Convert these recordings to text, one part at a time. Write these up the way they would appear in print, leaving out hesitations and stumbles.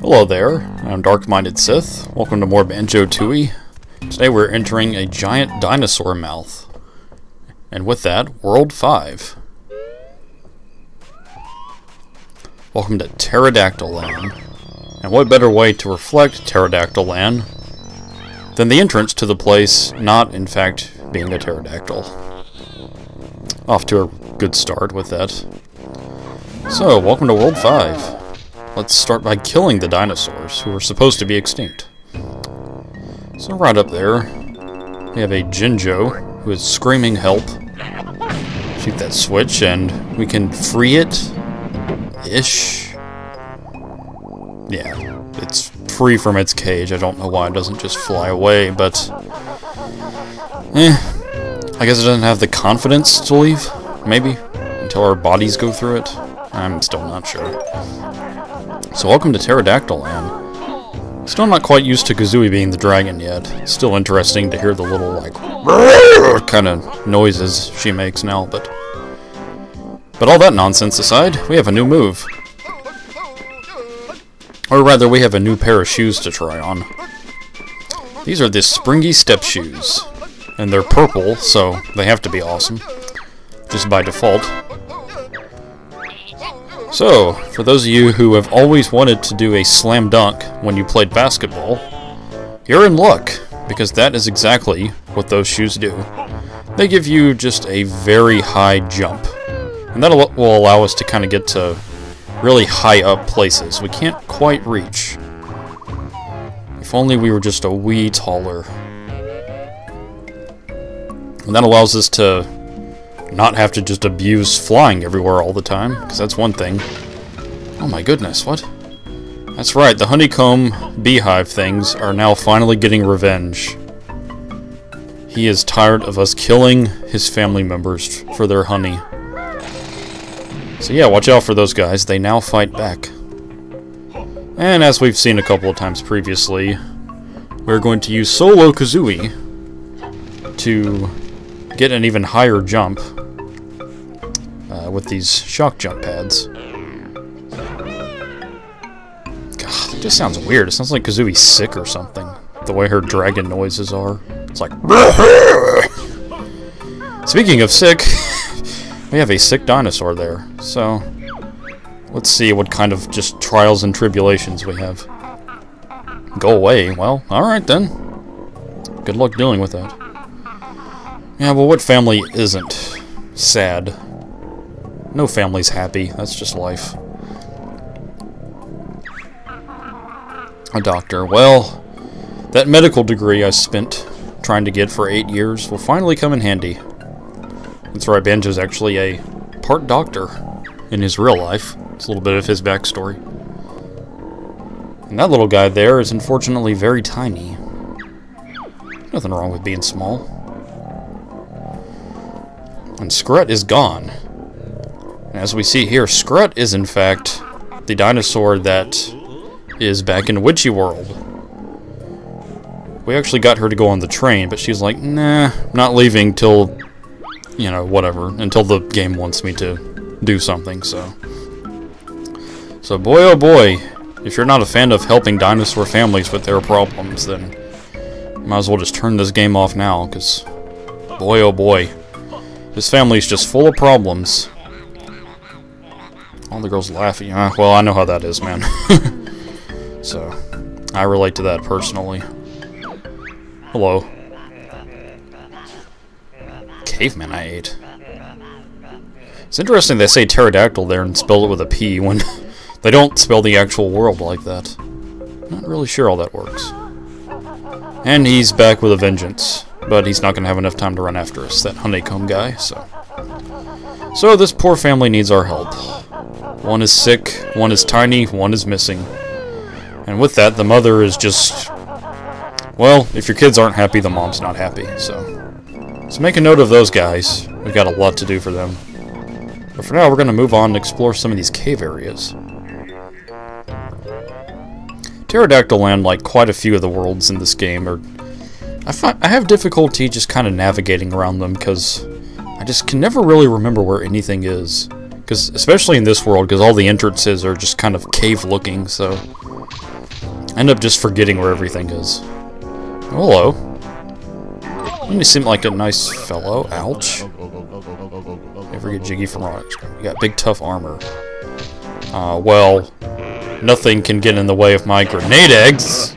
Hello there, I'm Dark-Minded Sith. Welcome to more Banjo-Tooie. Today we're entering a giant dinosaur mouth. And with that, World 5. Welcome to Terrydactyland. And what better way to reflect Terrydactyland than the entrance to the place not, in fact, being a pterodactyl. Off to a good start with that. So, welcome to World 5. Let's start by killing the dinosaurs, who are supposed to be extinct. So right up there, we have a Jinjo, who is screaming help. Shoot that switch, and we can free it. Ish. Yeah, it's free from its cage. I don't know why it doesn't just fly away, but... I guess it doesn't have the confidence to leave, maybe, until our bodies go through it. I'm still not sure. So welcome to Terrydactyland. Still not quite used to Kazooie being the dragon yet. Still interesting to hear the little, like, kind of noises she makes now, but all that nonsense aside, we have a new move. Or rather, we have a new pair of shoes to try on. These are the Springy Step Shoes. And they're purple, so they have to be awesome. Just by default. So, for those of you who have always wanted to do a slam dunk when you played basketball, you're in luck, because that is exactly what those shoes do. They give you just a very high jump, and that will allow us to kind of get to really high up places we can't quite reach. If only we were just a wee taller. And that allows us to not have to just abuse flying everywhere all the time, because that's one thing. Oh my goodness, what? That's right, the honeycomb beehive things are now finally getting revenge. He is tired of us killing his family members for their honey. So yeah, watch out for those guys, they now fight back. And as we've seen a couple of times previously, we're going to use Solo Kazooie to get an even higher jump with these shock jump pads. God, it just sounds weird. It sounds like Kazooie's sick or something. The way her dragon noises are. It's like... Speaking of sick, we have a sick dinosaur there. So, let's see what kind of just trials and tribulations we have. Go away. Well, alright then. Good luck dealing with that. Yeah, well, what family isn't sad? No family's happy. That's just life. A doctor. Well, that medical degree I spent trying to get for 8 years will finally come in handy. That's right, Banjo's actually a part doctor in his real life. It's a little bit of his backstory. And that little guy there is unfortunately very tiny. Nothing wrong with being small. And Scrut is gone. And as we see here, Scrut is in fact the dinosaur that is back in Witchy World. We actually got her to go on the train, but she's like, nah, not leaving till, you know, whatever, until the game wants me to do something, so. So boy oh boy, if you're not a fan of helping dinosaur families with their problems, then might as well just turn this game off now, because boy oh boy. This family's just full of problems. All the girls laughing. Well, I know how that is, man. So, I relate to that personally. Hello. Caveman I ate. It's interesting they say pterodactyl there and spell it with a P when they don't spell the actual world like that. Not really sure how that works. And he's back with a vengeance. But he's not going to have enough time to run after us, that honeycomb guy, so... So this poor family needs our help. One is sick, one is tiny, one is missing. And with that, the mother is just... Well, if your kids aren't happy, the mom's not happy, so... So make a note of those guys. We've got a lot to do for them. But for now, we're going to move on and explore some of these cave areas. Terrydactyland, like quite a few of the worlds in this game, are... I have difficulty just kind of navigating around them because I just can never really remember where anything is. Because especially in this world, because all the entrances are just kind of cave-looking, so end up just forgetting where everything is. Hello. You seem like a nice fellow. Ouch. Never get jiggy from rocks. You got big tough armor. Well, nothing can get in the way of my grenade eggs.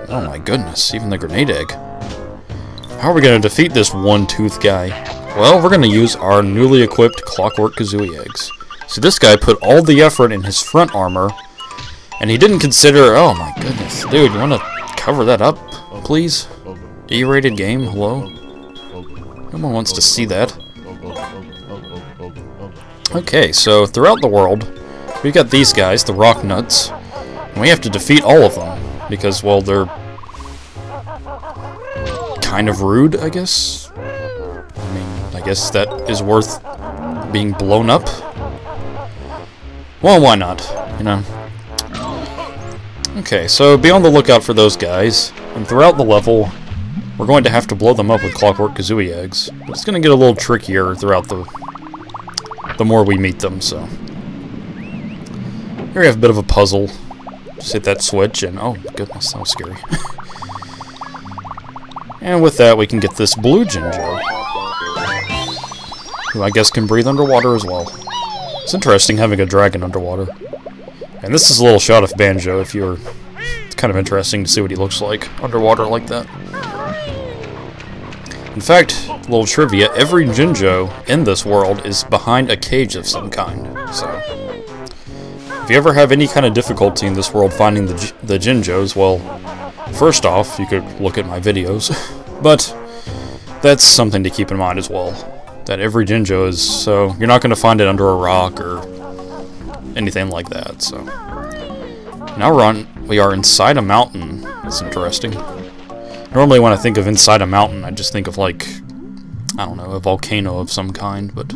Oh my goodness, even the grenade egg. How are we going to defeat this one-tooth guy? Well, we're going to use our newly equipped Clockwork Kazooie eggs. So this guy put all the effort in his front armor, and he didn't consider... Oh my goodness, dude, you want to cover that up, please? E-rated game, hello? No one wants to see that. Okay, so throughout the world, we've got these guys, the Rock Nuts, and we have to defeat all of them, because, well, they're kind of rude, I guess? I mean, I guess that is worth being blown up? Well, why not, you know? Okay, so be on the lookout for those guys, and throughout the level, we're going to have to blow them up with Clockwork Kazooie eggs. It's going to get a little trickier throughout the more we meet them, so... Here we have a bit of a puzzle. Just hit that switch, and oh goodness, that was scary. And with that, we can get this blue Jinjo, who I guess can breathe underwater as well. It's interesting having a dragon underwater. And this is a little shot of Banjo, if you're... It's kind of interesting to see what he looks like underwater like that. In fact, a little trivia, every Jinjo in this world is behind a cage of some kind, so... If you ever have any kind of difficulty in this world finding the Jinjos, well, first off, you could look at my videos, but that's something to keep in mind as well, that every Jinjo is, so you're not going to find it under a rock or anything like that, so. Now we are inside a mountain. That's interesting. Normally when I think of inside a mountain, I just think of like, I don't know, a volcano of some kind, but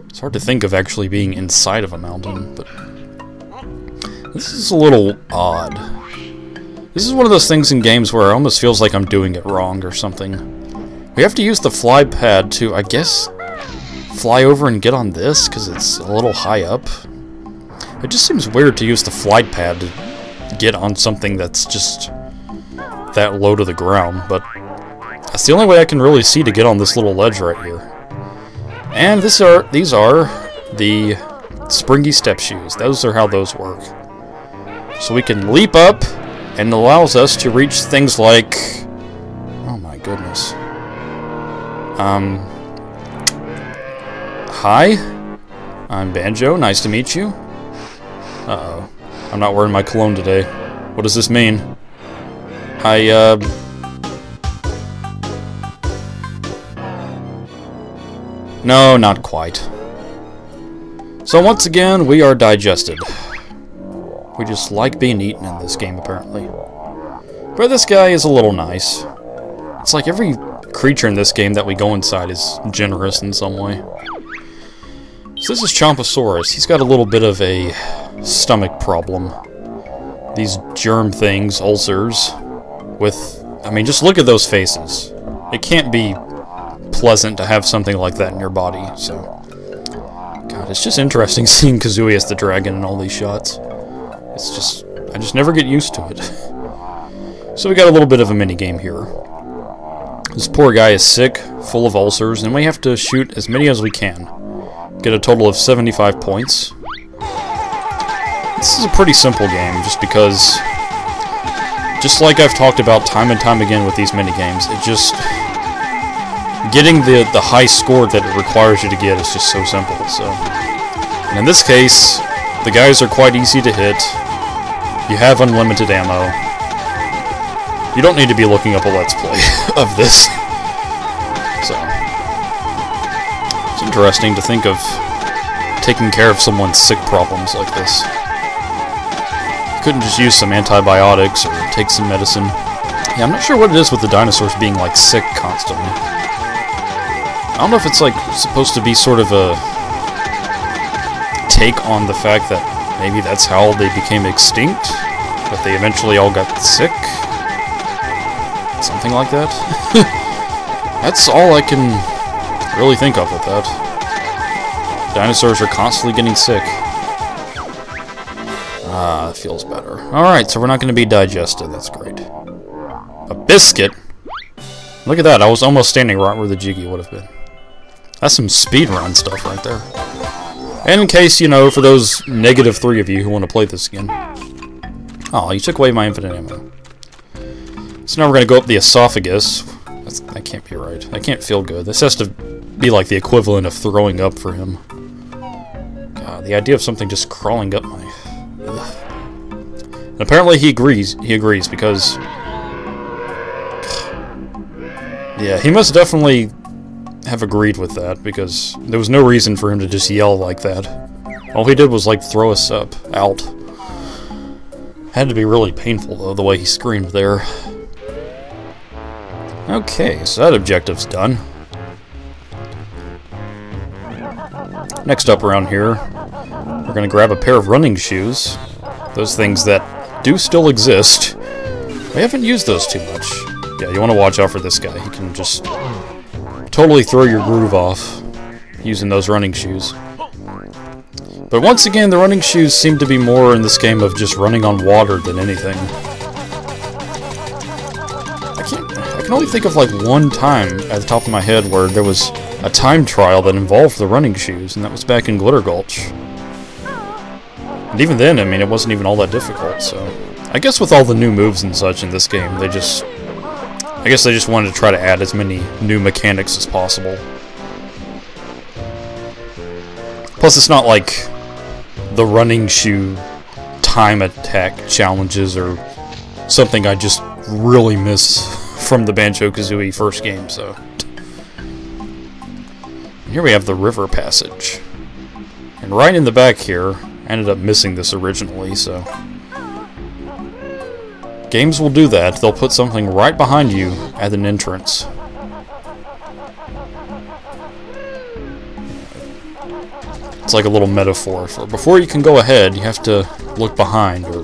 it's hard to think of actually being inside of a mountain, but this is a little odd. This is one of those things in games where it almost feels like I'm doing it wrong or something. We have to use the fly pad to, I guess, fly over and get on this, because it's a little high up. It just seems weird to use the fly pad to get on something that's just that low to the ground, but that's the only way I can really see to get on this little ledge right here. And these are the springy step shoes. Those are how those work. So we can leap up, and it allows us to reach things like... Oh my goodness. Hi, I'm Banjo, nice to meet you. Uh-oh, I'm not wearing my cologne today. What does this mean? No, not quite. So once again, we are digested. We just like being eaten in this game, apparently. But this guy is a little nice. It's like every creature in this game that we go inside is generous in some way. So this is Chomposaurus. He's got a little bit of a stomach problem. These germ things, ulcers, with... I mean, just look at those faces. It can't be pleasant to have something like that in your body, so... God, it's just interesting seeing Kazooie as the dragon in all these shots. It's just... I just never get used to it. So we got a little bit of a mini-game here. This poor guy is sick, full of ulcers, and we have to shoot as many as we can. Get a total of 75 points. This is a pretty simple game, just because... Just like I've talked about time and time again with these mini-games, it just... Getting the high score that it requires you to get is just so simple, so... And in this case, the guys are quite easy to hit. You have unlimited ammo. You don't need to be looking up a Let's Play of this. So... It's interesting to think of taking care of someone's sick problems like this. Couldn't just use some antibiotics or take some medicine. Yeah, I'm not sure what it is with the dinosaurs being, like, sick constantly. I don't know if it's, like, supposed to be sort of a take on the fact that maybe that's how they became extinct, that they eventually all got sick. Something like that. That's all I can really think of with that. Dinosaurs are constantly getting sick. Ah, that feels better. Alright, so we're not going to be digested. That's great. A biscuit? Look at that. I was almost standing right where the Jiggy would have been. That's some speedrun stuff right there. And in case, you know, for those -3 of you who want to play this again. Oh, you took away my infinite ammo. So now we're going to go up the esophagus. That can't be right. That can't feel good. This has to be like the equivalent of throwing up for him. God, the idea of something just crawling up my... Ugh. And apparently he agrees. He agrees because... Yeah, he must definitely have agreed with that, because there was no reason for him to just yell like that. All he did was, like, throw us up, out. Had to be really painful, though, the way he screamed there. Okay, so that objective's done. Next up around here, we're gonna grab a pair of running shoes. Those things that do still exist. We haven't used those too much. Yeah, you want to watch out for this guy. He can just totally throw your groove off using those running shoes. But once again, the running shoes seem to be more in this game of just running on water than anything. I can only think of like one time at the top of my head where there was a time trial that involved the running shoes, and that was back in Glitter Gulch. And even then, I mean, it wasn't even all that difficult, so... I guess with all the new moves and such in this game, they just... I guess they just wanted to try to add as many new mechanics as possible. Plus, it's not like the running shoe time attack challenges or something I just really miss from the Banjo-Kazooie first game, so... And here we have the river passage. And right in the back here, I ended up missing this originally, so... Games will do that. They'll put something right behind you at an entrance. It's like a little metaphor for before you can go ahead, you have to look behind or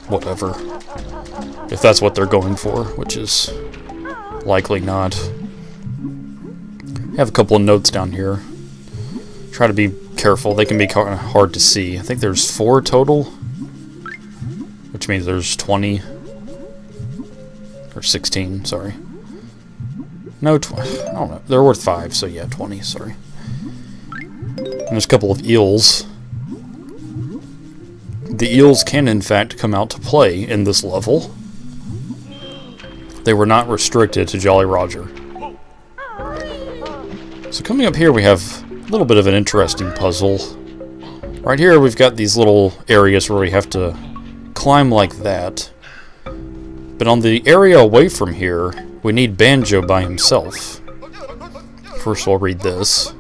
whatever. If that's what they're going for, which is likely not. I have a couple of notes down here. Try to be careful. They can be kind of hard to see. I think there's 4 total. Which means there's 20, or 16, sorry. No, I don't know. They're worth 5, so yeah, 20, sorry. And there's a couple of eels. The eels can, in fact, come out to play in this level. They were not restricted to Jolly Roger. So coming up here, we have a little bit of an interesting puzzle. Right here, we've got these little areas where we have to climb like that, but on the area away from here we need Banjo by himself. First we'll read this.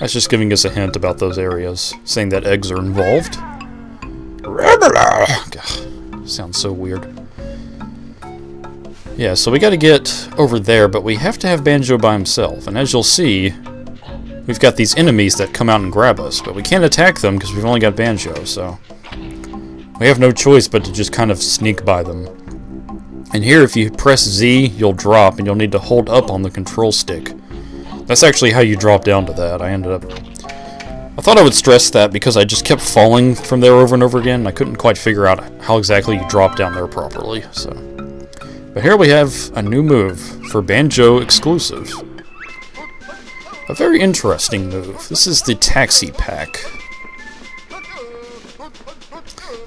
That's just giving us a hint about those areas, saying that eggs are involved. God, sounds so weird. Yeah, so we gotta get over there, but we have to have Banjo by himself, and as you'll see, we've got these enemies that come out and grab us, but we can't attack them because we've only got Banjo, so we have no choice but to just kind of sneak by them. And here, if you press Z, you'll drop, and you'll need to hold up on the control stick. That's actually how you drop down to that. I thought I would stress that because I just kept falling from there over and over again. I couldn't quite figure out how exactly you drop down there properly. So, but here we have a new move for Banjo exclusive. A very interesting move. This is the Taxi Pack.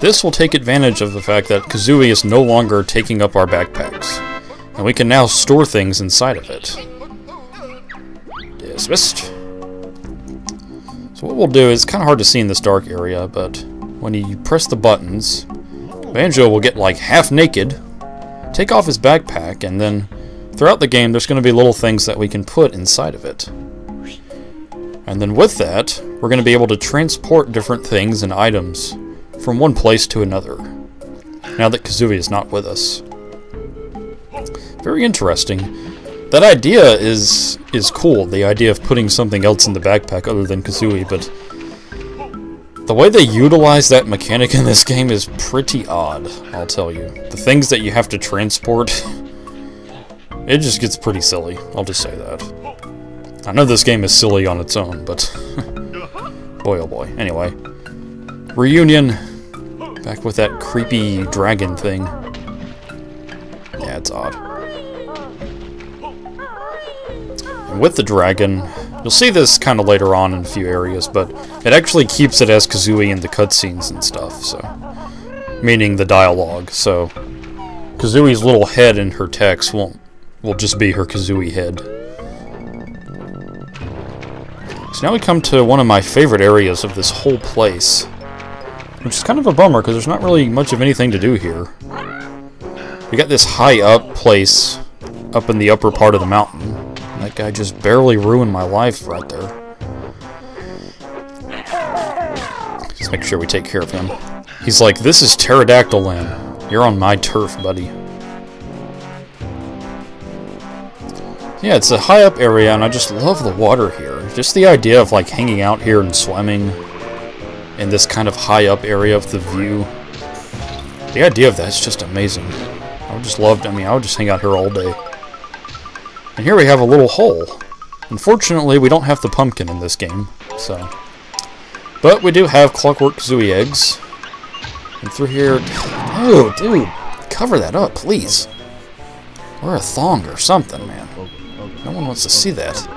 This will take advantage of the fact that Kazooie is no longer taking up our backpacks, and we can now store things inside of it. Dismissed. So what we'll do is kind of hard to see in this dark area, but when you press the buttons, Banjo will get like half naked, take off his backpack, and then throughout the game there's going to be little things that we can put inside of it. And then with that, we're going to be able to transport different things and items from one place to another, now that Kazooie is not with us. Very interesting. That idea is cool, the idea of putting something else in the backpack other than Kazooie, but the way they utilize that mechanic in this game is pretty odd, I'll tell you. The things that you have to transport, it just gets pretty silly, I'll just say that. I know this game is silly on its own, but boy oh boy. Anyway, reunion. Back with that creepy dragon thing. Yeah, it's odd. And with the dragon, you'll see this kind of later on in a few areas, but it actually keeps it as Kazooie in the cutscenes and stuff, so... Meaning the dialogue, so... Kazooie's little head in her text will just be her Kazooie head. So now we come to one of my favorite areas of this whole place. Which is kind of a bummer, because there's not really much of anything to do here. We got this high up place, up in the upper part of the mountain. That guy just barely ruined my life right there. Just make sure we take care of him. He's like, this is Terrydactyland. You're on my turf, buddy. Yeah, it's a high up area, and I just love the water here. Just the idea of like hanging out here and swimming in this kind of high up area of the view. The idea of that is just amazing. I would just love, I mean, I would just hang out here all day. And here we have a little hole. Unfortunately, we don't have the pumpkin in this game, so. But we do have Clockwork Kazooie eggs. And through here, dude, cover that up, please. Wear a thong or something, man. No one wants to see that.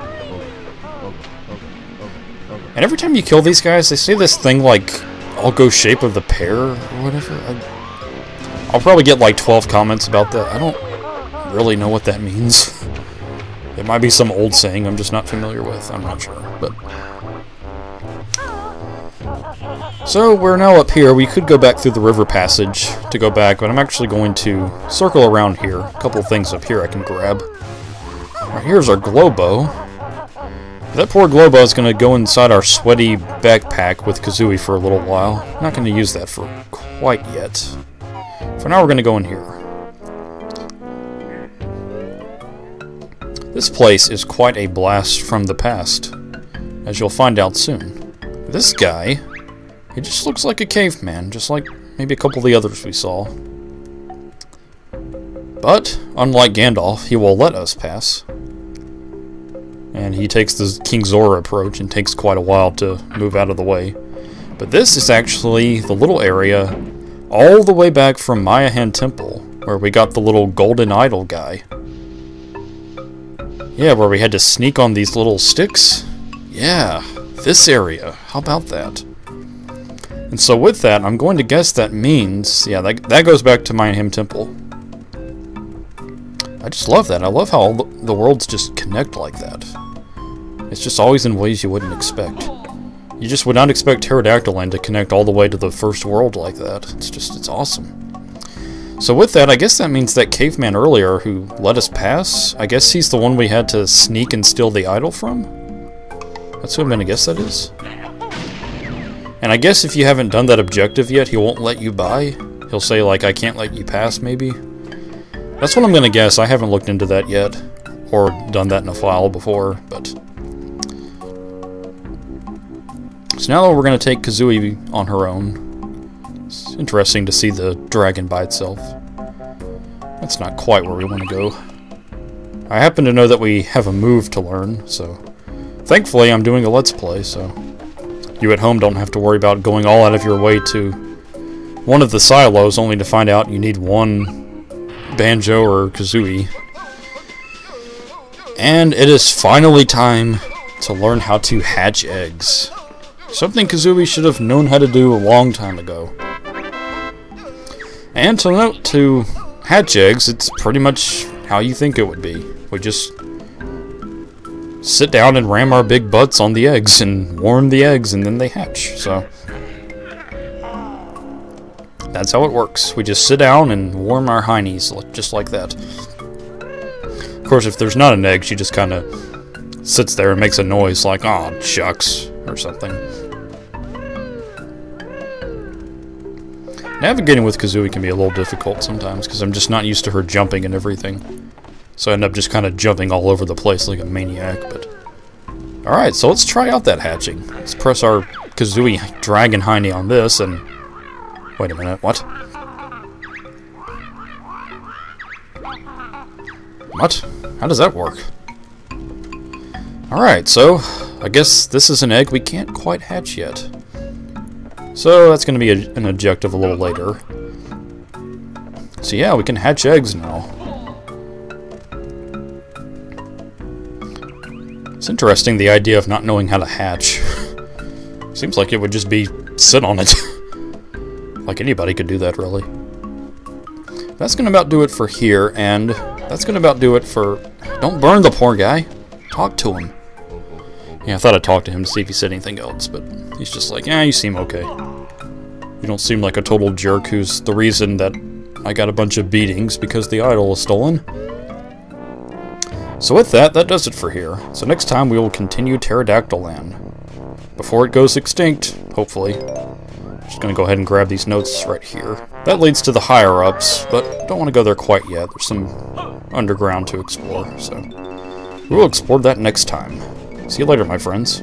And every time you kill these guys, they say this thing like, I'll go shape of the pear or whatever. I'll probably get like 12 comments about that. I don't really know what that means. It might be some old saying I'm just not familiar with. I'm not sure, but... So, we're now up here. We could go back through the river passage to go back, but I'm actually going to circle around here. A couple of things up here I can grab. Right, here's our Globo. That poor Globo is going to go inside our sweaty backpack with Kazooie for a little while. I'm not going to use that for quite yet. For now, we're going to go in here. This place is quite a blast from the past, as you'll find out soon. This guy, he just looks like a caveman, just like maybe a couple of the others we saw. But, unlike Gandalf, he will let us pass. And he takes the King Zora approach and takes quite a while to move out of the way. But this is actually the little area all the way back from Mayahan Temple, where we got the little golden idol guy. Yeah, where we had to sneak on these little sticks. Yeah, this area. How about that? And so with that, I'm going to guess that means... Yeah, that goes back to Mayahan Temple. I just love that. I love how all the worlds just connect like that. It's just always in ways you wouldn't expect. You just would not expect Terrydactyland to connect all the way to the first world like that. It's awesome. So with that, I guess that means that caveman earlier who let us pass, I guess he's the one we had to sneak and steal the idol from? That's who I'm gonna guess that is. And I guess if you haven't done that objective yet, he won't let you by. He'll say like, I can't let you pass, maybe. That's what I'm gonna guess. I haven't looked into that yet, or done that in a file before, but... So now we're gonna take Kazooie on her own. It's interesting to see the dragon by itself. That's not quite where we want to go. I happen to know that we have a move to learn, so... Thankfully, I'm doing a Let's Play, so... You at home don't have to worry about going all out of your way to one of the silos, only to find out you need one Banjo or Kazooie. And it is finally time to learn how to hatch eggs. Something Kazooie should have known how to do a long time ago. And to hatch eggs, it's pretty much how you think it would be. We just sit down and ram our big butts on the eggs and warm the eggs and then they hatch. So that's how it works. We just sit down and warm our heinies just like that. Of course, if there's not an egg, she just kind of sits there and makes a noise like, "Aw, shucks," or something. Navigating with Kazooie can be a little difficult sometimes, because I'm just not used to her jumping and everything. So I end up just kind of jumping all over the place like a maniac, but... Alright, so let's try out that hatching. Let's press our Kazooie Dragon Heiny on this, and... Wait a minute, what? What? How does that work? Alright, so... I guess this is an egg we can't quite hatch yet. So that's going to be an objective a little later. So yeah, we can hatch eggs now. It's interesting, the idea of not knowing how to hatch. Seems like it would just be sit on it. Like anybody could do that, really. That's going to about do it for here, and that's going to about do it for... Don't burn the poor guy. Talk to him. Yeah, I thought I'd talk to him to see if he said anything else, but he's just like, yeah, you seem okay. You don't seem like a total jerk who's the reason that I got a bunch of beatings because the idol was stolen. So with that, that does it for here. So next time we will continue Terrydactyland. Before it goes extinct, hopefully. Just gonna go ahead and grab these notes right here. That leads to the higher-ups, but don't want to go there quite yet. There's some underground to explore, so we will explore that next time. See you later, my friends.